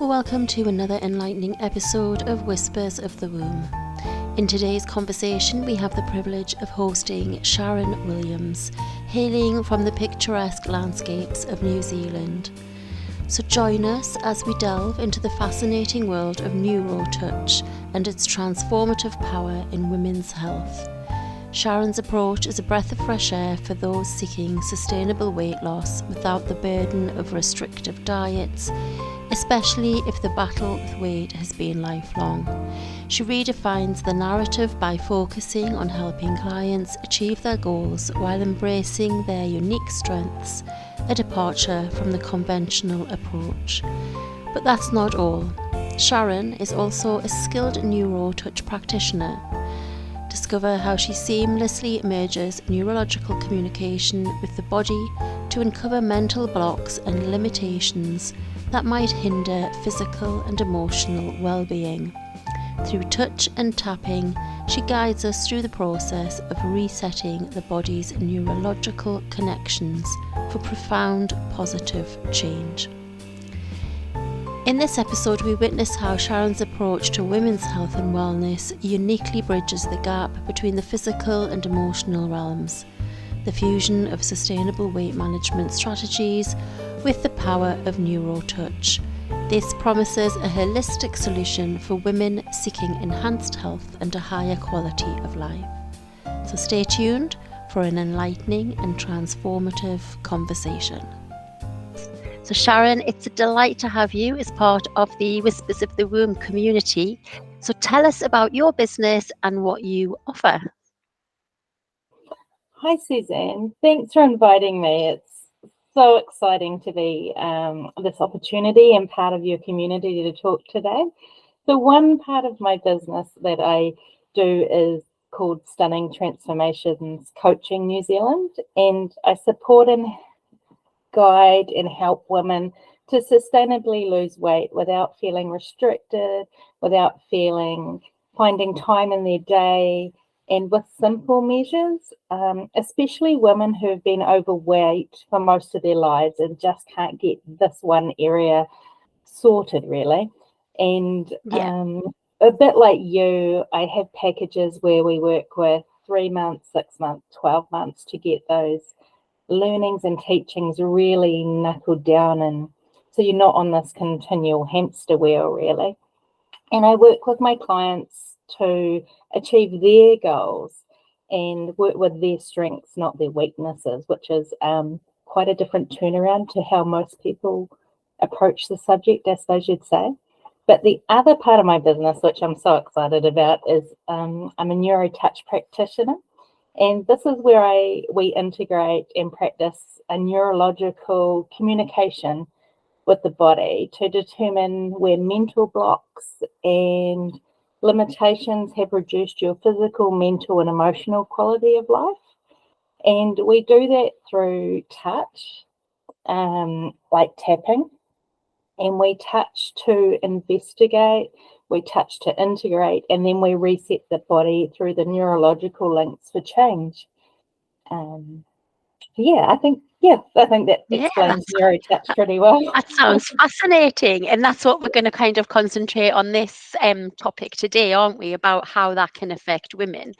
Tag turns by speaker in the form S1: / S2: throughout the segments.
S1: Welcome to another enlightening episode of Whispers of the Womb. In today's conversation, we have the privilege of hosting Sharon Williams, hailing from the picturesque landscapes of New Zealand. So join us as we delve into the fascinating world of Neuro Touch and its transformative power in women's health. Sharon's approach is a breath of fresh air for those seeking sustainable weight loss without the burden of restrictive diets, especially if the battle with weight has been lifelong. She redefines the narrative by focusing on helping clients achieve their goals while embracing their unique strengths, a departure from the conventional approach. But that's not all. Sharon is also a skilled Neuro Touch practitioner. Discover how she seamlessly merges neurological communication with the body to uncover mental blocks and limitations that might hinder physical and emotional well-being. Through touch and tapping, she guides us through the process of resetting the body's neurological connections for profound positive change. In this episode, we witness how Sharon's approach to women's health and wellness uniquely bridges the gap between the physical and emotional realms, the fusion of sustainable weight management strategies with the power of Neuro Touch. This promises a holistic solution for women seeking enhanced health and a higher quality of life. So stay tuned for an enlightening and transformative conversation. So Sharon, it's a delight to have you as part of the Whispers of the Womb community. So tell us about your business and what you offer.
S2: Hi, Suzanne. Thanks for inviting me. It's so exciting to be this opportunity and part of your community to talk today. So one part of my business that I do is called Stunning Transformations Coaching New Zealand, and I support and guide and help women to sustainably lose weight without feeling restricted, without finding time in their day, and with simple measures, especially women who have been overweight for most of their lives and just can't get this one area sorted, really. And a bit like you, I have packages where we work with 3 months, 6 months, 12 months to get those learnings and teachings really knuckled down, and so you're not on this continual hamster wheel, really. And I work with my clients to achieve their goals and work with their strengths, not their weaknesses, which is quite a different turnaround to how most people approach the subject, I suppose you'd say. But the other part of my business, which I'm so excited about, is I'm a Neuro Touch practitioner. And this is where we integrate and practice a neurological communication with the body to determine where mental blocks and limitations have reduced your physical, mental, and emotional quality of life. And we do that through touch, like tapping. And we touch to investigate, we touch to integrate, and then we reset the body through the neurological links for change. I think that explains Neuro Touch pretty well.
S1: That sounds fascinating. And that's what we're going to kind of concentrate on this topic today, aren't we? About how that can affect women.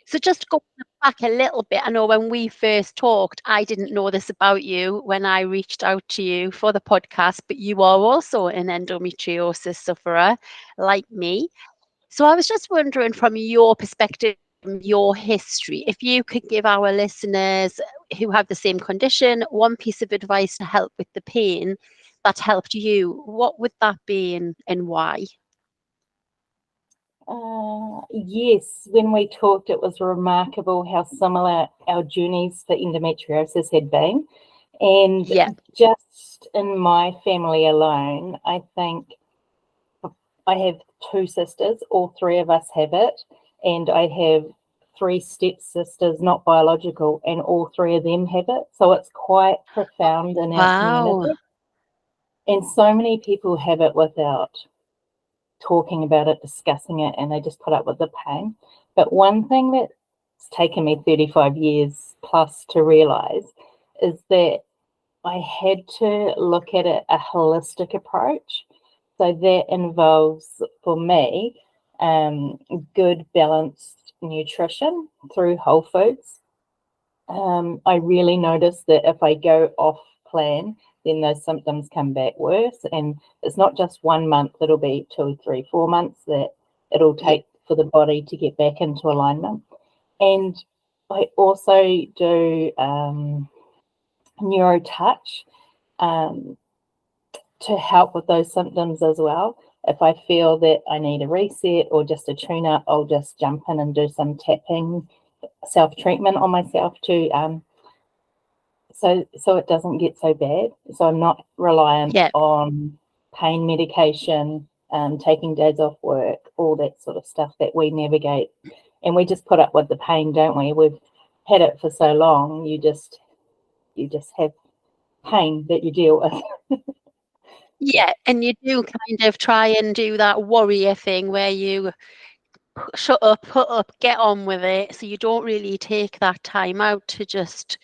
S1: So just go back a little bit. I know when we first talked, I didn't know this about you when I reached out to you for the podcast, but you are also an endometriosis sufferer like me. So I was just wondering, from your perspective, your history, if you could give our listeners who have the same condition one piece of advice to help with the pain that helped you, what would that be and why?
S2: Yes, when we talked, it was remarkable how similar our journeys for endometriosis had been. And just in my family alone, I think I have 2 sisters, all 3 of us have it, and I have 3 stepsisters, not biological, and all 3 of them have it. So it's quite profound in our community. And so many people have it without talking about it, discussing it, and they just put up with the pain. But one thing that's taken me 35 years plus to realize is that I had to look at it a holistic approach. So that involves, for me, good balanced nutrition through whole foods. I really notice that if I go off plan, then those symptoms come back worse. And it's not just 1 month, it'll be 2, 3, 4 months that it'll take for the body to get back into alignment. And I also do Neuro Touch to help with those symptoms as well. If I feel that I need a reset or just a tune-up, I'll just jump in and do some tapping, self-treatment on myself to so it doesn't get so bad. So I'm not reliant on pain medication, taking days off work, all that sort of stuff that we navigate. And we just put up with the pain, don't we? We've had it for so long, you just have pain that you deal with.
S1: Yeah, and you do kind of try and do that warrior thing where you shut up, put up, get on with it. So you don't really take that time out to just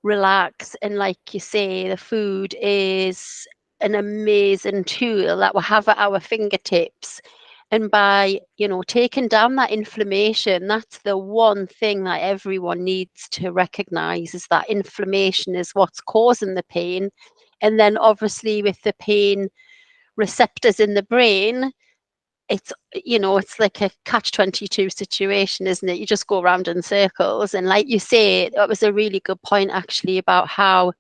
S1: relax. And like you say, the food is an amazing tool that we have at our fingertips. And by, taking down that inflammation, that's the one thing that everyone needs to recognize, is that inflammation is what's causing the pain. And then obviously with the pain receptors in the brain, it's like a catch-22 situation, isn't it? You just go around in circles. And like you say, that was a really good point actually, about how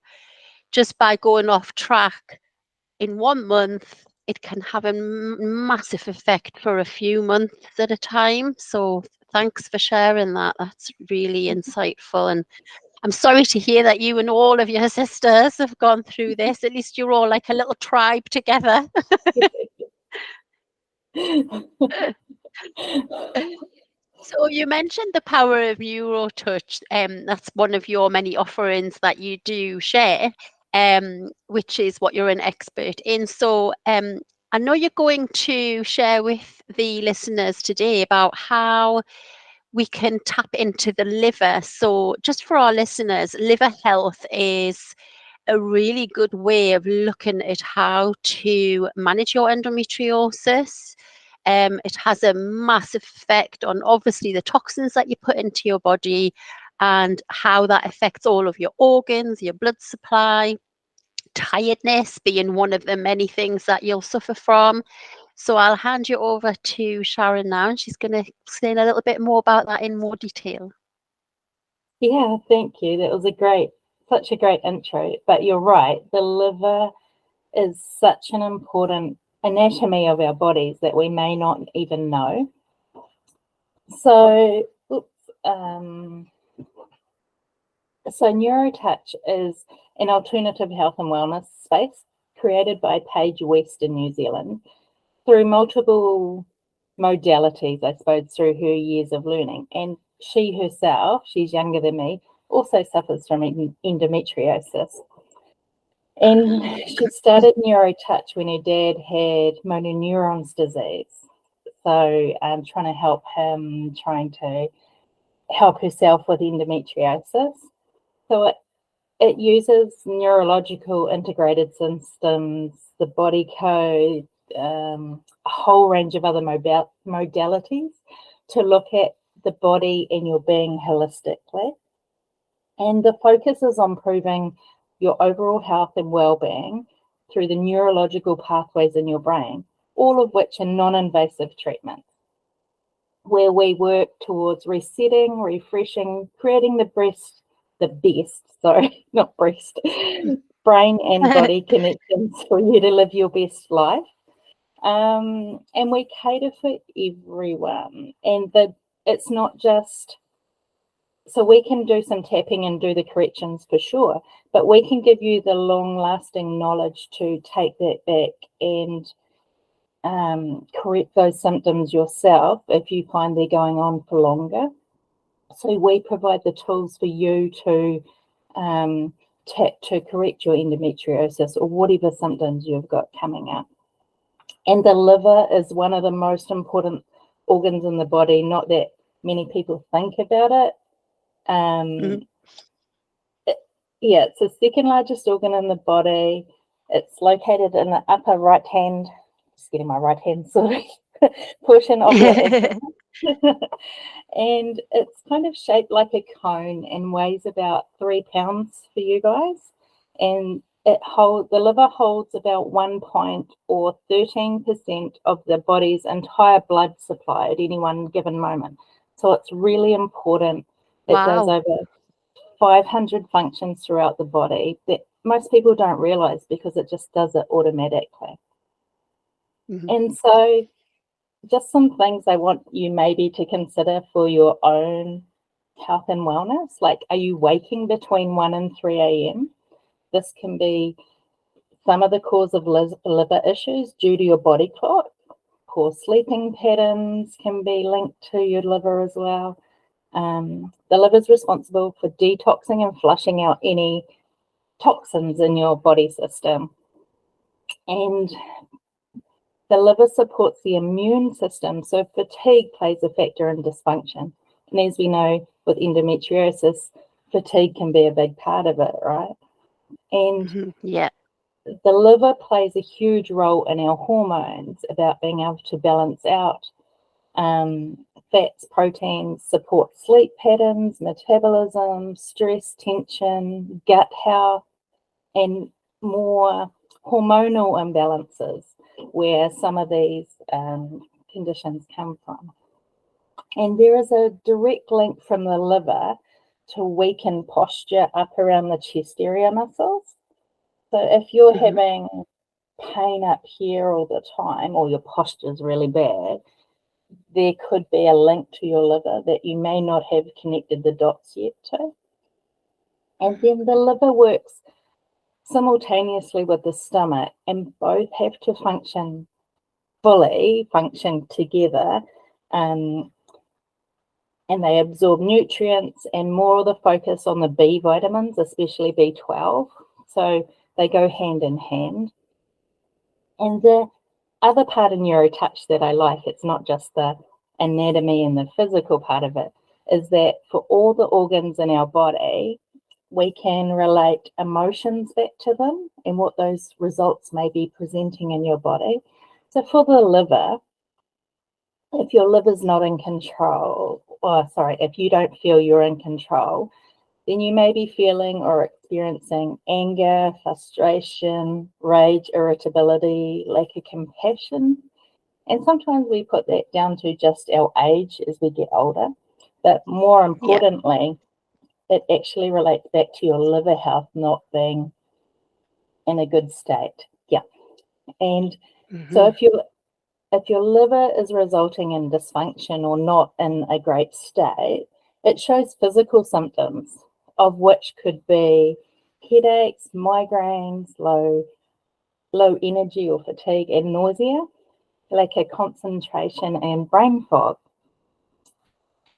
S1: just by going off track in 1 month, it can have a massive effect for a few months at a time. So thanks for sharing that. That's really insightful. And I'm sorry to hear that you and all of your sisters have gone through this. At least you're all like a little tribe together. So you mentioned the power of Neuro Touch. That's one of your many offerings that you do share, which is what you're an expert in. So I know you're going to share with the listeners today about how we can tap into the liver. So just for our listeners, liver health is a really good way of looking at how to manage your endometriosis. It has a massive effect on obviously the toxins that you put into your body and how that affects all of your organs, your blood supply, tiredness being one of the many things that you'll suffer from. So I'll hand you over to Sharon now, and she's going to explain a little bit more about that in more detail.
S2: Yeah, thank you. That was such a great intro. But you're right, the liver is such an important anatomy of our bodies that we may not even know. So, so Neuro Touch is an alternative health and wellness space created by Paige West in New Zealand through multiple modalities, I suppose, through her years of learning. And she herself, she's younger than me, also suffers from endometriosis. And she started Neuro Touch when her dad had motor neurons disease. So trying to help herself with endometriosis. So it uses neurological integrated systems, the body code, a whole range of other modalities to look at the body and your being holistically. And the focus is on improving your overall health and well-being through the neurological pathways in your brain, all of which are non-invasive treatments, where we work towards resetting, refreshing, creating the best brain and body connections for you to live your best life. And we cater for everyone. And it's not just, so we can do some tapping and do the corrections for sure, but we can give you the long-lasting knowledge to take that back and correct those symptoms yourself if you find they're going on for longer. So we provide the tools for you to correct your endometriosis or whatever symptoms you've got coming up. And the liver is one of the most important organs in the body, not that many people think about it. Yeah, it's the second largest organ in the body. It's located in the upper right hand, just getting my right hand, sorry, portion of your abdomen. And it's kind of shaped like a cone and weighs about 3 pounds for you guys. And the liver holds about 1 point or 13% of the body's entire blood supply at any one given moment. So it's really important. It does
S1: Wow.
S2: over 500 functions throughout the body that most people don't realize because it just does it automatically.
S1: Mhm.
S2: And so just some things I want you maybe to consider for your own health and wellness. Like, are you waking between 1 and 3 a.m.? This can be some of the cause of liver issues due to your body clock. Poor sleeping patterns can be linked to your liver as well. The liver is responsible for detoxing and flushing out any toxins in your body system. And the liver supports the immune system, so fatigue plays a factor in dysfunction. And as we know, with endometriosis, fatigue can be a big part of it, right? And
S1: Yeah.
S2: the liver plays a huge role in our hormones, about being able to balance out fats, proteins, support sleep patterns, metabolism, stress, tension, gut health, and more hormonal imbalances where some of these conditions come from. And there is a direct link from the liver to weakened posture up around the chest area muscles. So if you're having pain up here all the time, or your posture is really bad, there could be a link to your liver that you may not have connected the dots yet to. And then the liver works simultaneously with the stomach, and both have to function together, and they absorb nutrients, and more of the focus on the B vitamins, especially B12. So they go hand in hand. And the other part of Neuro Touch that I like, it's not just the anatomy and the physical part of it, is that for all the organs in our body, we can relate emotions back to them and what those results may be presenting in your body. So for the liver, if your liver's not in control, if you don't feel you're in control, then you may be feeling or experiencing anger, frustration, rage, irritability, lack of compassion. And sometimes we put that down to just our age as we get older. But more importantly, it actually relates back to your liver health not being in a good state. Yeah. And so if your liver is resulting in dysfunction or not in a great state, it shows physical symptoms, of which could be headaches, migraines, low energy or fatigue, and nausea, lack of concentration, and brain fog.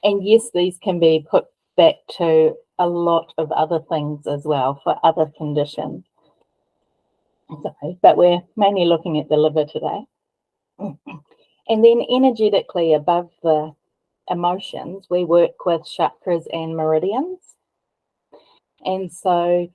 S2: And yes, these can be put back to a lot of other things as well for other conditions. But we're mainly looking at the liver today. And then energetically, above the emotions, we work with chakras and meridians. And so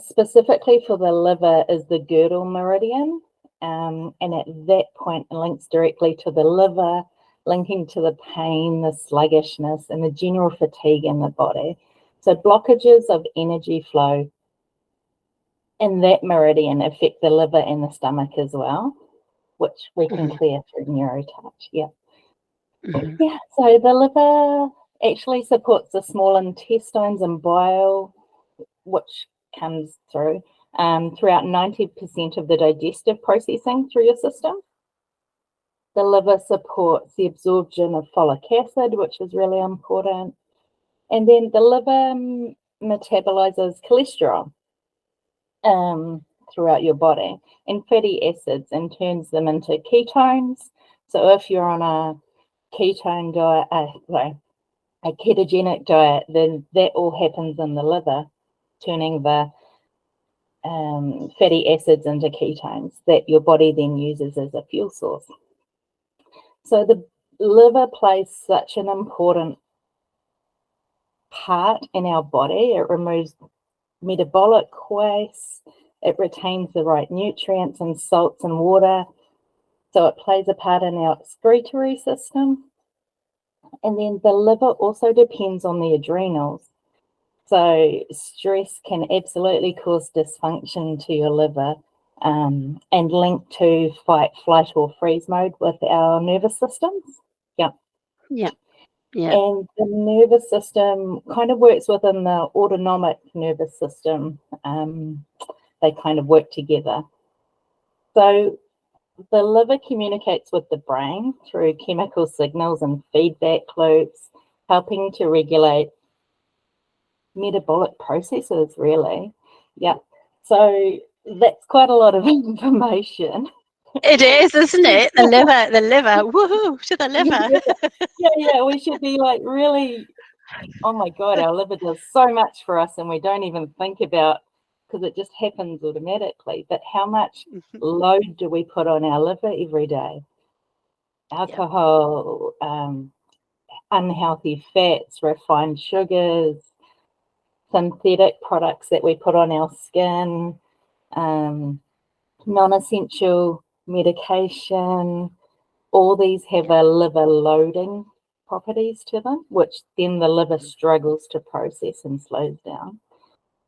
S2: specifically for the liver is the girdle meridian. And at that point, it links directly to the liver, linking to the pain, the sluggishness, and the general fatigue in the body. So blockages of energy flow in that meridian affect the liver and the stomach as well, which we can clear through Neuro Touch. Yeah. Yeah, so the liver actually supports the small intestines and bile, which comes through throughout 90% of the digestive processing through your system. The liver supports the absorption of folic acid, which is really important. And then the liver metabolizes cholesterol throughout your body and fatty acids and turns them into ketones. So if you're on a ketone diet, a ketogenic diet, then that all happens in the liver, turning the fatty acids into ketones that your body then uses as a fuel source. So the liver plays such an important part in our body. It removes metabolic waste. It retains the right nutrients and salts and water. So it plays a part in our excretory system. And then the liver also depends on the adrenals. So stress can absolutely cause dysfunction to your liver, and link to fight, flight, or freeze mode with our nervous systems. Yeah.
S1: Yeah. Yeah.
S2: And the nervous system kind of works within the autonomic nervous system. They kind of work together. So the liver communicates with the brain through chemical signals and feedback loops, helping to regulate metabolic processes, really. Yeah. So that's quite a lot of information.
S1: It is, isn't it? The liver, woohoo, to the liver.
S2: Yeah, we should be like, really, oh my God, our liver does so much for us and we don't even think about, because it just happens automatically. But how much load do we put on our liver every day? Alcohol, unhealthy fats, refined sugars, synthetic products that we put on our skin, non-essential medication, all these have a liver loading properties to them, which then the liver struggles to process and slows down.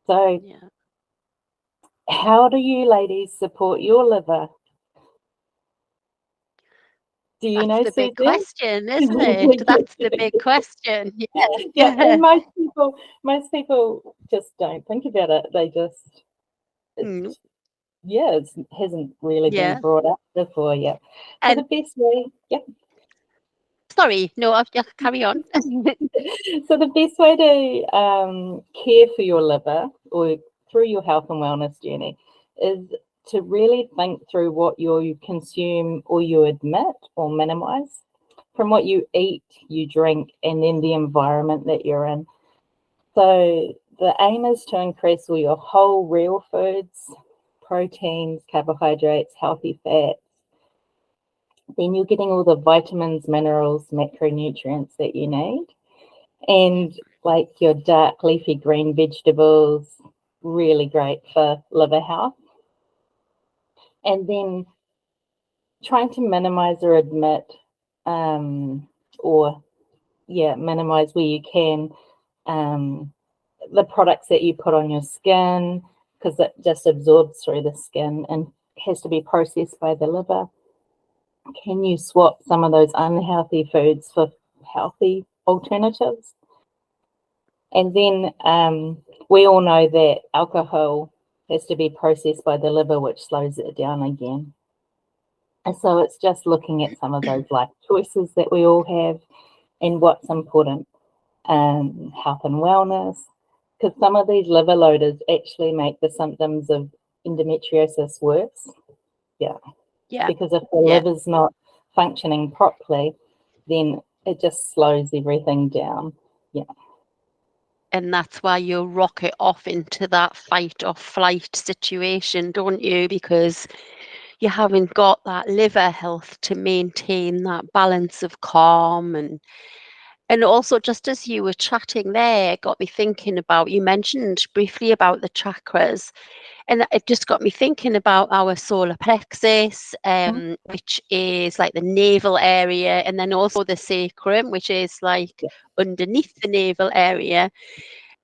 S2: So how do you ladies support your liver? Do you know,
S1: That's the big
S2: Suzanne?
S1: question, isn't it? That's the big question.
S2: Yeah. And most people just don't think about it. They just, it hasn't really been brought up before yet. So the best way,
S1: Sorry, no, I'll just carry on.
S2: So the best way to care for your liver, or through your health and wellness journey, is to really think through what you consume or you admit or minimize from what you eat, you drink, and then the environment that you're in. So the aim is to increase all your whole real foods, proteins, carbohydrates, healthy fats. Then you're getting all the vitamins, minerals, macronutrients that you need. And like your dark leafy green vegetables, really great for liver health. And then trying to minimize or admit, minimize where you can, the products that you put on your skin, because it just absorbs through the skin and has to be processed by the liver. Can you swap some of those unhealthy foods for healthy alternatives? And then we all know that alcohol has to be processed by the liver, which slows it down again. And so it's just looking at some of those life choices that we all have and what's important, health and wellness, because some of these liver loaders actually make the symptoms of endometriosis worse. Yeah. Because if the liver's not functioning properly, then it just slows everything down. Yeah.
S1: And that's why you rocket off into that fight or flight situation, don't you? Because you haven't got that liver health to maintain that balance of calm. And also, just as you were chatting there, got me thinking about, you mentioned briefly about the chakras, and it just got me thinking about our solar plexus, which is like the navel area, and then also the sacrum, which is like underneath the navel area,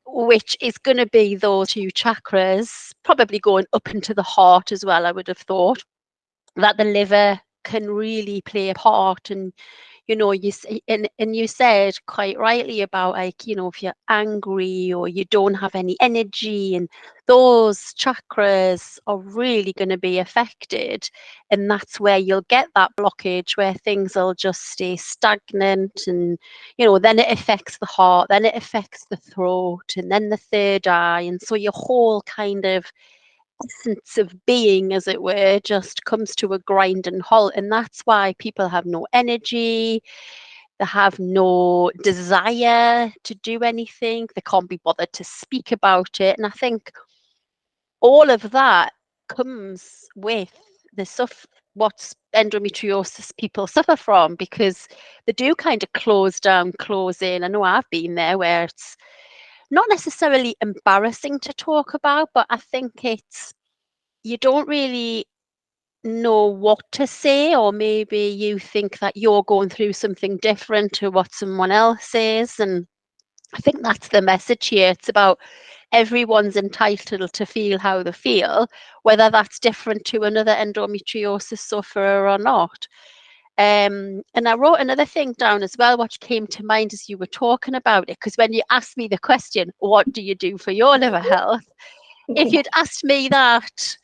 S1: which is going to be those two chakras, probably going up into the heart as well, I would have thought, that the liver can really play a part. And you said quite rightly about, like, if you're angry or you don't have any energy, and those chakras are really going to be affected, and that's where you'll get that blockage where things will just stay stagnant, and then it affects the heart, then it affects the throat, and then the third eye, and so your whole kind of essence of being, as it were, just comes to a grinding halt. And that's why people have no energy, they have no desire to do anything, they can't be bothered to speak about it. And I think all of that comes with what endometriosis people suffer from, because they do kind of close down, close in. I know I've been there, where it's not necessarily embarrassing to talk about, but I think you don't really know what to say, or maybe you think that you're going through something different to what someone else is. And I think that's the message here. It's about everyone's entitled to feel how they feel, whether that's different to another endometriosis sufferer or not. And I wrote another thing down as well, which came to mind as you were talking about it, because when you asked me the question, what do you do for your liver health? If you'd asked me that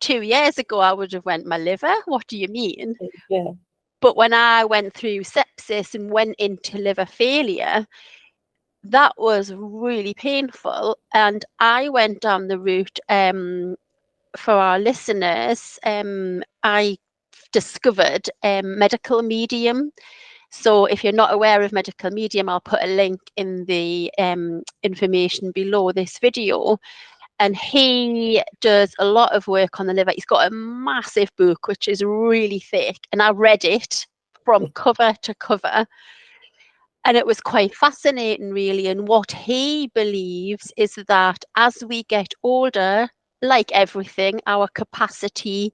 S1: 2 years ago, I would have went, my liver? What do you mean?
S2: Yeah.
S1: But when I went through sepsis and went into liver failure, that was really painful. And I went down the route, for our listeners, I discovered medical medium. So if you're not aware of medical medium, I'll put a link in the information below this video. And he does a lot of work on the liver. He's got a massive book, which is really thick. And I read it from cover to cover. And it was quite fascinating, really. And what he believes is that as we get older, like everything, our capacity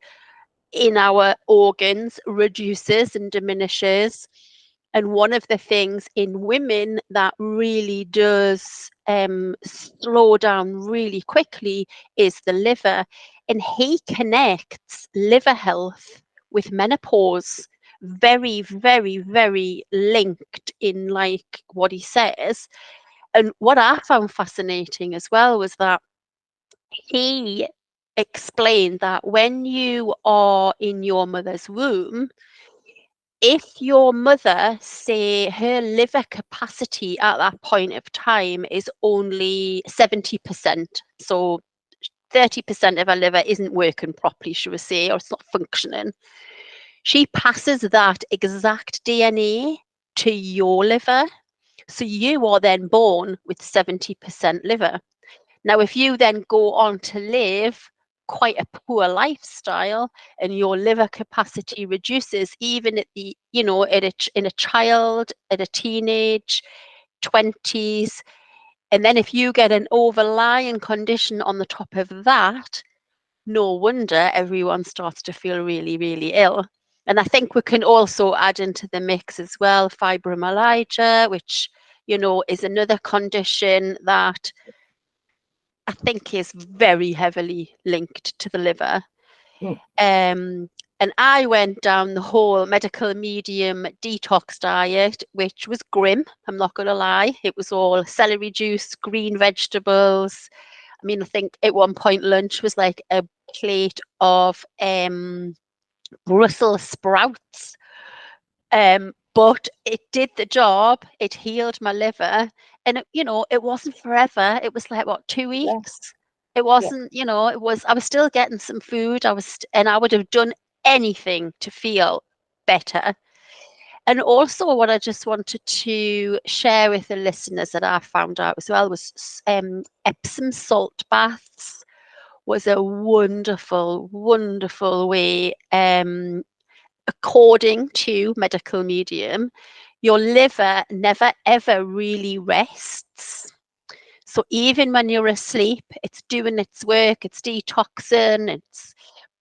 S1: in our organs reduces and diminishes. And one of the things in women that really does slow down really quickly is the liver. And he connects liver health with menopause. Very, very, very linked in like what he says. And what I found fascinating as well was that he explained that when you are in your mother's womb, if your mother, say, her liver capacity at that point of time is only 70%, so 30% of her liver isn't working properly, should we say, or it's not functioning, she passes that exact DNA to your liver. So you are then born with 70% liver. Now, if you then go on to live quite a poor lifestyle and your liver capacity reduces, even at the, in a child, at a teenage, 20s, and then if you get an overlying condition on the top of that, no wonder everyone starts to feel really, really ill. And I think we can also add into the mix as well fibromyalgia, which, is another condition that I think is very heavily linked to the liver. And I went down the whole medical medium detox diet, which was grim. I'm not going to lie. It was all celery juice, green vegetables. I mean, I think at one point lunch was like a plate of Brussels sprouts. But it did the job. It healed my liver. And, it wasn't forever. It was like, what, 2 weeks? It wasn't, I was still getting some food. And I would have done anything to feel better. And also what I just wanted to share with the listeners that I found out as well was Epsom salt baths was a wonderful, wonderful way, according to medical medium, your liver never ever really rests. So even when you're asleep, it's doing its work, it's detoxing,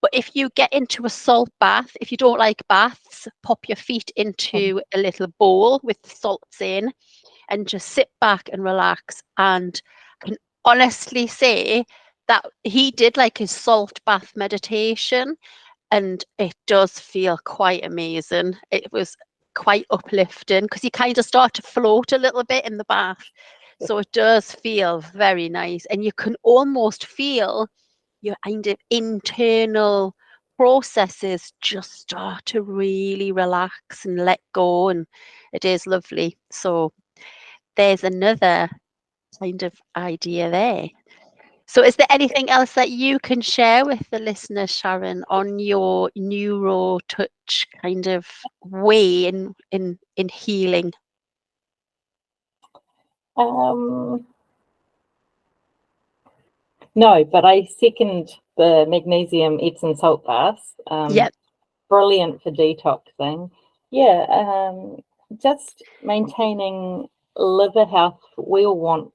S1: but if you get into a salt bath, if you don't like baths, pop your feet into a little bowl with the salts in and just sit back and relax. And I can honestly say that he did like his salt bath meditation, and it does feel quite amazing. It was quite uplifting because you kind of start to float a little bit in the bath. So it does feel very nice, and you can almost feel your kind of internal processes just start to really relax and let go, and it is lovely. So there's another kind of idea there. So is there anything else that you can share with the listeners, Sharon, on your Neuro Touch kind of way in healing?
S2: No, but I second the magnesium Epsom salt baths.
S1: Yeah.
S2: Brilliant for detoxing. Yeah, just maintaining liver health. We all want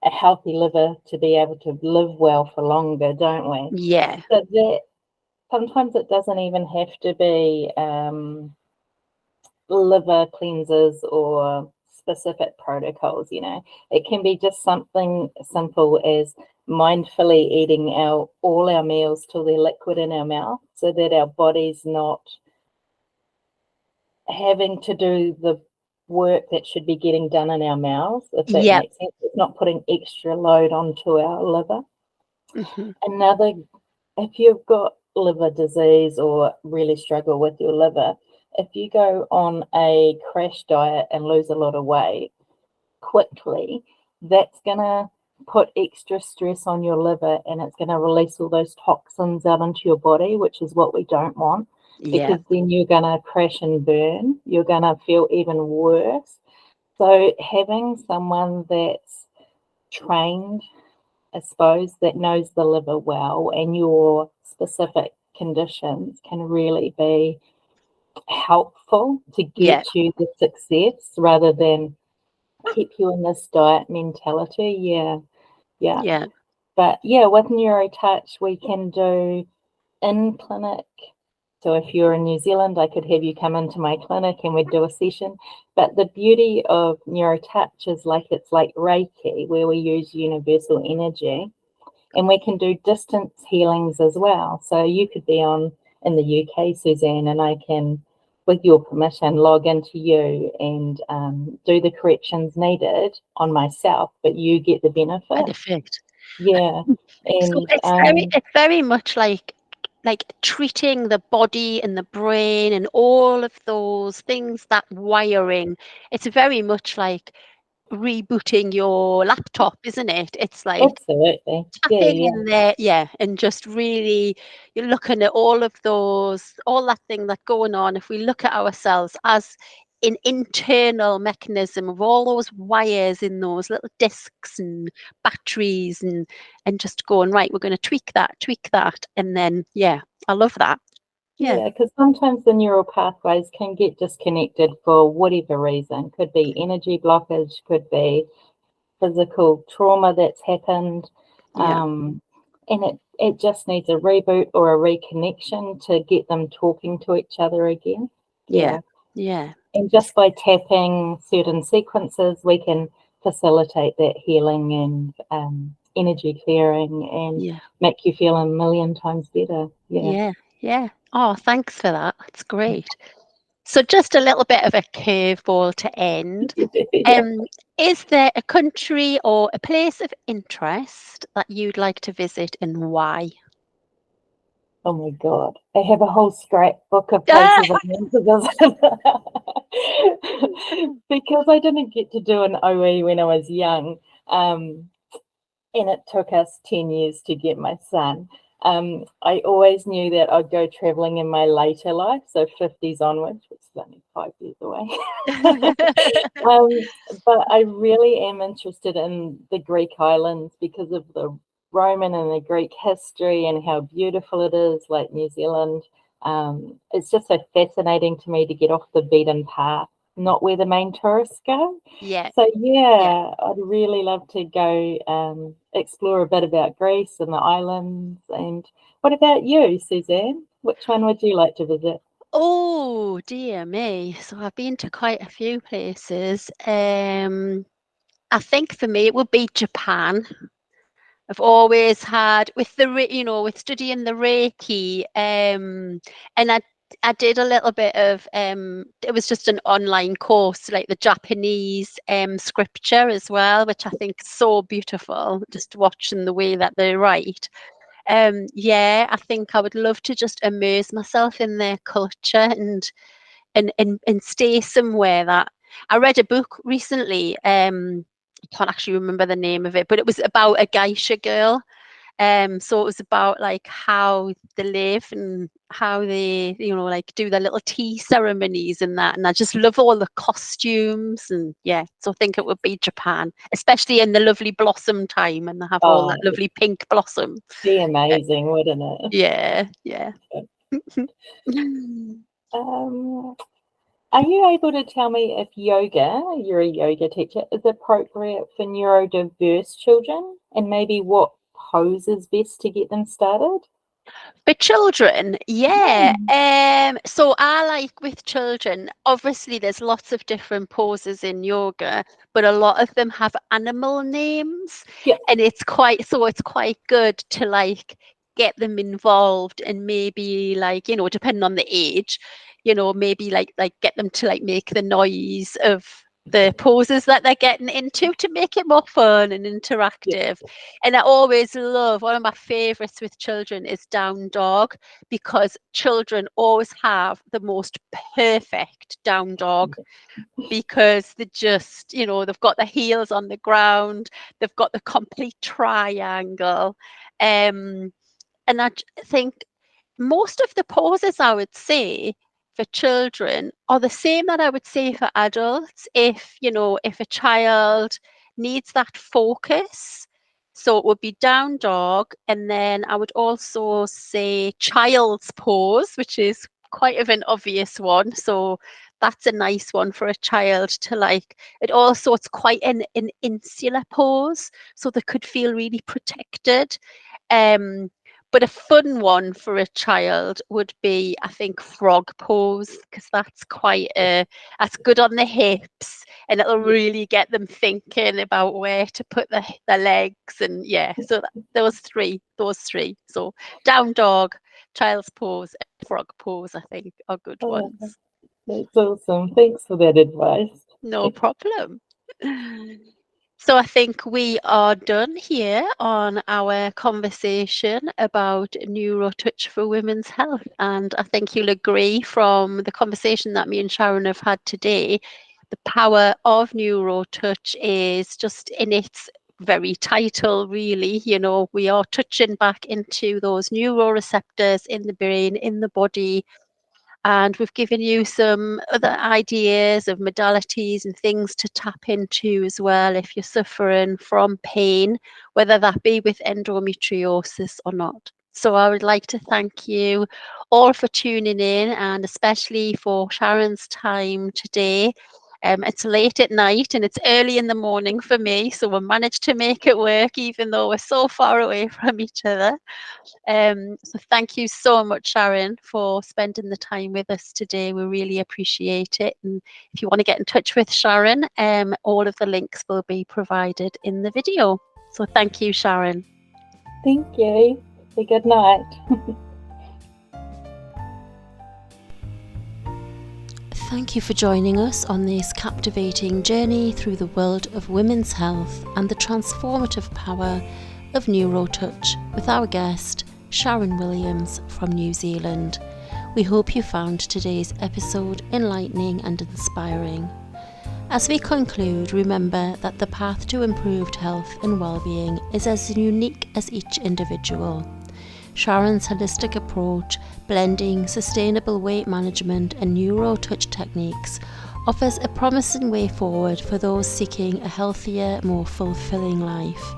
S2: a healthy liver to be able to live well for longer, don't we?
S1: Yeah.
S2: So that sometimes it doesn't even have to be liver cleanses or specific protocols, you know. It can be just something simple as mindfully eating all our meals till they're liquid in our mouth, so that our body's not having to do the work that should be getting done in our mouths, if that
S1: Yeah.
S2: makes sense. It's not putting extra load onto our liver. Another, if you've got liver disease or really struggle with your liver, if you go on a crash diet and lose a lot of weight quickly, that's going to put extra stress on your liver, and it's going to release all those toxins out into your body, which is what we don't want,
S1: Yeah.
S2: because then you're going to crash and burn. You're going to feel even worse. So having someone that's trained, I suppose, that knows the liver well and your specific conditions can really be helpful to
S1: Yeah.
S2: get you the success rather than keep you in this diet mentality. Yeah. But yeah, with Neuro Touch, we can do in clinic. So if you're in New Zealand, I could have you come into my clinic and we'd do a session. But the beauty of Neuro Touch is it's like Reiki, where we use universal energy. And we can do distance healings as well. So you could be in the UK, Suzanne, and I can, with your permission, log into you and do the corrections needed on myself, but you get the benefit. Yeah.
S1: So
S2: And
S1: it's very much like treating the body and the brain and all of those things, that wiring. It's very much like rebooting your laptop, isn't it? It's like
S2: absolutely.
S1: tapping in there, and just really you're looking at all that thing that's going on. If we look at ourselves as an internal mechanism of all those wires in those little discs and batteries, and just going, right, we're going to tweak that, and then I love that.
S2: Yeah, because sometimes the neural pathways can get disconnected for whatever reason. Could be energy blockage, could be physical trauma that's happened. And it just needs a reboot or a reconnection to get them talking to each other again.
S1: Yeah.
S2: And just by tapping certain sequences, we can facilitate that healing and energy clearing and make you feel a million times better.
S1: Yeah. Oh, thanks for that. That's great. So just a little bit of a curveball to end. Is there a country or a place of interest that you'd like to visit, and why?
S2: Oh my God. I have a whole scrapbook of places I want to visit. Because I didn't get to do an OE when I was young. And it took us 10 years to get my son. I always knew that I'd go traveling in my later life, so 50s onwards, which is only 5 years away. But I really am interested in the Greek islands because of the Roman and the Greek history and how beautiful it is, like New Zealand. It's just so fascinating to me to get off the beaten path, not where the main tourists go. So I'd really love to go explore a bit about Greece and the islands. And what about you, Suzanne? Which one would you like to visit?
S1: Oh, dear me. So I've been to quite a few places. I think for me it would be Japan. I've always had with with studying the Reiki, and I did a little bit of it was just an online course, like the Japanese scripture as well, which I think is so beautiful, just watching the way that they write. I think I would love to just immerse myself in their culture and stay somewhere that I read a book recently. I can't actually remember the name of it, but it was about a geisha girl. So it was about like how they live and how they, like do their little tea ceremonies and that. And I just love all the costumes and so I think it would be Japan, especially in the lovely blossom time, and they have all that lovely pink blossom.
S2: Be amazing, wouldn't it?
S1: Yeah.
S2: Are you able to tell me if yoga, you're a yoga teacher, is appropriate for neurodiverse children, and maybe what pose is best to get them started?
S1: For children, yeah. So I like with children, obviously there's lots of different poses in yoga, but a lot of them have animal names,
S2: Yeah.
S1: and it's quite good to like get them involved, and maybe like, depending on the age, maybe like get them to like make the noise of the poses that they're getting into to make it more fun and interactive. And I always love, one of my favorites with children is down dog, because children always have the most perfect down dog, because they just, they've got the heels on the ground, they've got the complete triangle. And I think most of the poses, I would say, for children are the same that I would say for adults. If a child needs that focus, so it would be down dog, and then I would also say child's pose, which is quite of an obvious one. So that's a nice one for a child to like. It's quite an insular pose, so they could feel really protected. But a fun one for a child would be, I think, frog pose, because that's that's good on the hips, and it'll really get them thinking about where to put their legs. And so those three. So down dog, child's pose, and frog pose, I think, are good ones.
S2: That's awesome. Thanks for that advice.
S1: No problem. So I think we are done here on our conversation about Neuro Touch for women's health. And I think you'll agree from the conversation that me and Sharon have had today, the power of Neuro Touch is just in its very title, really. We are touching back into those neuroreceptors in the brain, in the body. And we've given you some other ideas of modalities and things to tap into as well if you're suffering from pain, whether that be with endometriosis or not. So I would like to thank you all for tuning in, and especially for Sharon's time today. It's late at night and it's early in the morning for me, so we managed to make it work even though we're so far away from each other. So thank you so much, Sharon, for spending the time with us today. We really appreciate it. And if you want to get in touch with Sharon, all of the links will be provided in the video. So thank you, Sharon.
S2: Thank you. Have a good night.
S1: Thank you for joining us on this captivating journey through the world of women's health and the transformative power of Neuro Touch with our guest, Sharon Williams from New Zealand. We hope you found today's episode enlightening and inspiring. As we conclude, remember that the path to improved health and well-being is as unique as each individual. Sharon's holistic approach, blending sustainable weight management and Neuro Touch techniques, offers a promising way forward for those seeking a healthier, more fulfilling life.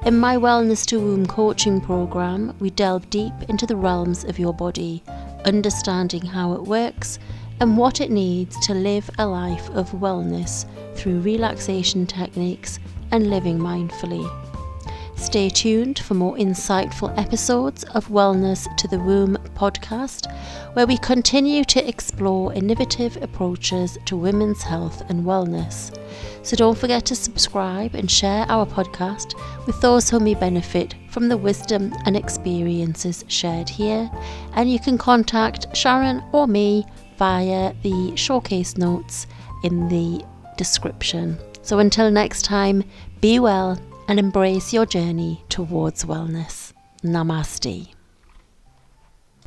S1: In my Wellness to Womb coaching program, we delve deep into the realms of your body, understanding how it works and what it needs to live a life of wellness through relaxation techniques and living mindfully. Stay tuned for more insightful episodes of Wellness to the Womb podcast, where we continue to explore innovative approaches to women's health and wellness. So don't forget to subscribe and share our podcast with those who may benefit from the wisdom and experiences shared here. And you can contact Sharon or me via the showcase notes in the description. So until next time, be well and embrace your journey towards wellness. Namaste.